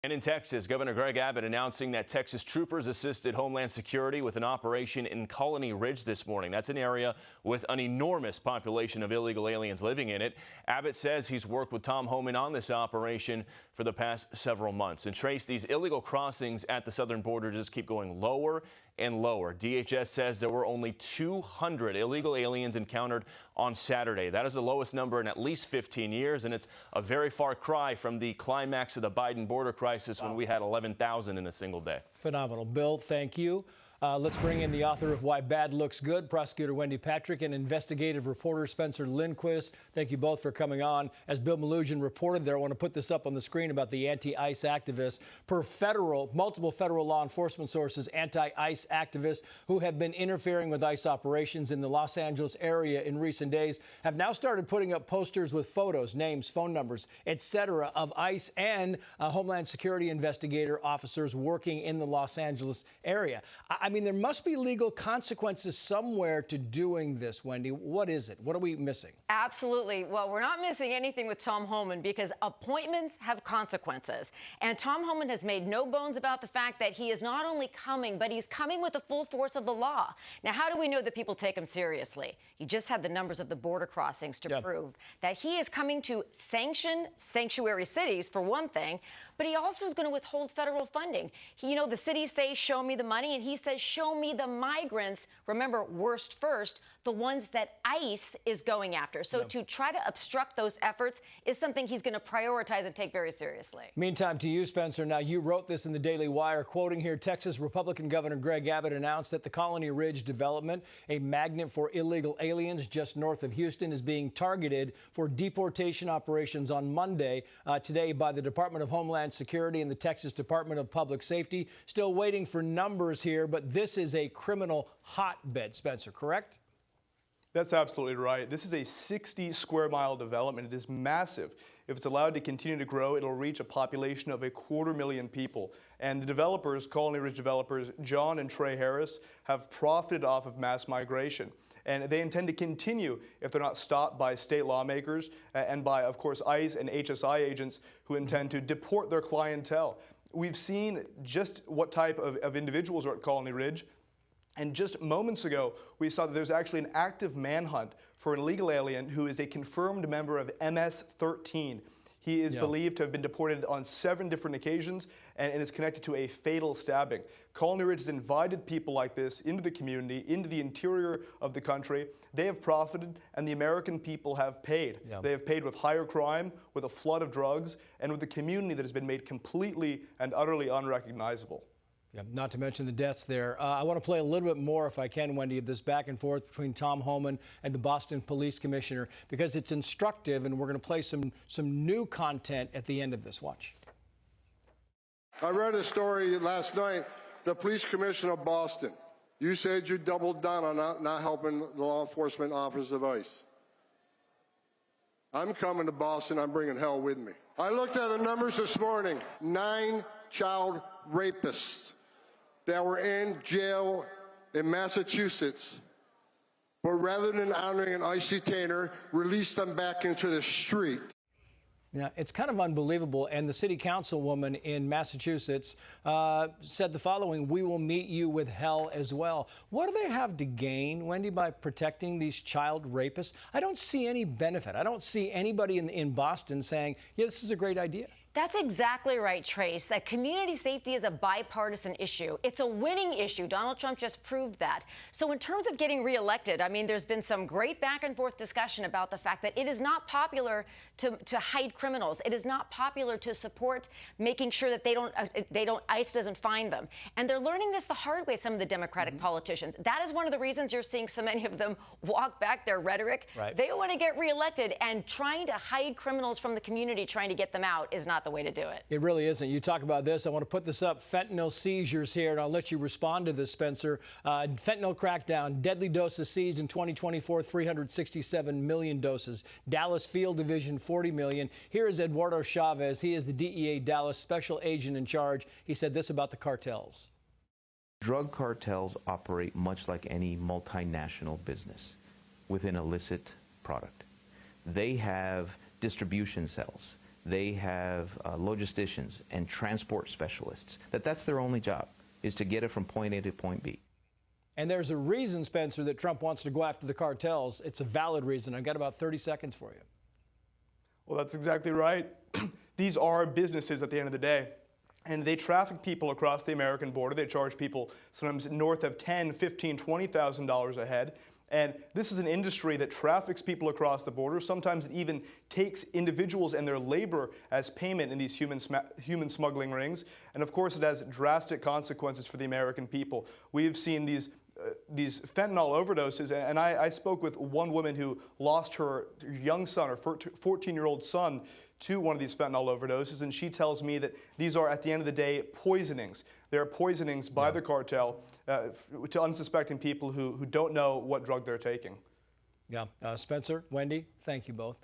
And in Texas, Governor Greg Abbott announcing that Texas troopers assisted Homeland Security with an operation in Colony Ridge this morning. That's an area with an enormous population of illegal aliens living in it. Abbott says he's worked with Tom Homan on this operation for the past several months. And Trace, these illegal crossings at the southern border just keep going lower and lower. DHS says there were only 200 illegal aliens encountered on Saturday. That is the lowest number in at least 15 years, and it's a very far cry from the climax of the Biden border crisis when we had 11,000 in a single day. Phenomenal. Bill, thank you. Let's bring in the author of Why Bad Looks Good, Prosecutor Wendy Patrick, and investigative reporter Spencer Lindquist. Thank you both for coming on. As Bill Malugin reported there, I want to put this up on the screen about the anti-ICE activists. Per multiple federal law enforcement sources, anti-ICE activists who have been interfering with ICE operations in the Los Angeles area in recent days have now started putting up posters with photos, names, phone numbers, etc. of ICE and Homeland Security investigator officers working in the Los Angeles area. I mean, there must be legal consequences somewhere to doing this, Wendy. What is it? What are we missing? Absolutely. Well, we're not missing anything with Tom Homan because appointments have consequences. And Tom Homan has made no bones about the fact that he is not only coming, but he's coming with the full force of the law. Now, how do we know that people take him seriously? He just had the numbers of the border crossings to prove that he is coming to sanction sanctuary cities, for one thing, but he also is going to withhold federal funding. The cities say, show me the money, and he says, show me the migrants. Remember, worst first, the ones that ICE is going after. So to try to obstruct those efforts is something he's going to prioritize and take very seriously. Meantime, to you, Spencer. Now, you wrote this in the Daily Wire, quoting here, Texas Republican Governor Greg Abbott announced that the Colony Ridge development, a magnet for illegal aliens just north of Houston, is being targeted for deportation operations on Monday, today, by the Department of Homeland Security and the Texas Department of Public Safety. Still waiting for numbers here, but this is a criminal hotbed, Spencer, correct? That's absolutely right. This is a 60 square mile development. It is massive. If it's allowed to continue to grow, it'll reach a population of 250,000 people. And the developers, Colony Ridge developers, John and Trey Harris, have profited off of mass migration. And they intend to continue if they're not stopped by state lawmakers and by, of course, ICE and HSI agents who intend to deport their clientele. We've seen just what type of individuals are at Colony Ridge. And just moments ago, we saw that there's actually an active manhunt for an illegal alien who is a confirmed member of MS-13. He is believed to have been deported on 7 different occasions and is connected to a fatal stabbing. Colony Ridge has invited people like this into the community, into the interior of the country. They have profited, and the American people have paid. They have paid with higher crime, with a flood of drugs, and with a community that has been made completely and utterly unrecognizable. Not to mention the deaths there. I want to play a little bit more, if I can, Wendy, of this back and forth between Tom Homan and the Boston Police Commissioner, because it's instructive, and we're going to play some new content at the end of this. Watch. I read a story last night. The police commissioner of Boston, you said you doubled down on not helping the law enforcement officers of ICE. I'm coming to Boston. I'm bringing hell with me. I looked at the numbers this morning. 9 child rapists that were in jail in Massachusetts, but rather than honoring an ICE detainer, released them back into the street. Now, it's kind of unbelievable, and the city councilwoman in Massachusetts said the following: we will meet you with hell as well. What do they have to gain, Wendy, by protecting these child rapists? I don't see any benefit. I don't see anybody in Boston saying, yeah, this is a great idea. That's exactly right, Trace. That community safety is a bipartisan issue. It's a winning issue. Donald Trump just proved that. So in terms of getting reelected, I mean, there's been some great back and forth discussion about the fact that it is not popular to hide criminals. It is not popular to support making sure that ICE doesn't find them. And they're learning this the hard way, some of the Democratic politicians. That is one of the reasons you're seeing so many of them walk back their rhetoric. They want to get reelected, and trying to hide criminals from the community, trying to get them out, is not the way to do it. It really isn't. You talk about this. I want to put this up. Fentanyl seizures here, and I'll let you respond to this, Spencer. Fentanyl crackdown. Deadly doses seized in 2024, 367 million doses. Dallas Field Division, 40 million. Here is Eduardo Chavez. He is the DEA Dallas special agent in charge. He said this about the cartels. Drug cartels operate much like any multinational business with an illicit product. They have distribution cells. they have logisticians and transport specialists. That's their only job, is to get it from point A to point B. And there's a reason, Spencer, that Trump wants to go after the cartels. It's a valid reason. I've got about 30 seconds for you. Well, that's exactly right. These are businesses at the end of the day. And they traffic people across the American border. They charge people sometimes north of $10,000, $15,000, $20,000 a head. And this is an industry that traffics people across the border. Sometimes it even takes individuals and their labor as payment in these human smuggling rings. And of course, it has drastic consequences for the American people. We've seen these fentanyl overdoses, and I spoke with one woman who lost her young son, her 14-year-old son, to one of these fentanyl overdoses, and she tells me that these are, at the end of the day, poisonings. They're poisonings by the cartel to unsuspecting people who don't know what drug they're taking. Yeah. Spencer, Wendy, thank you both.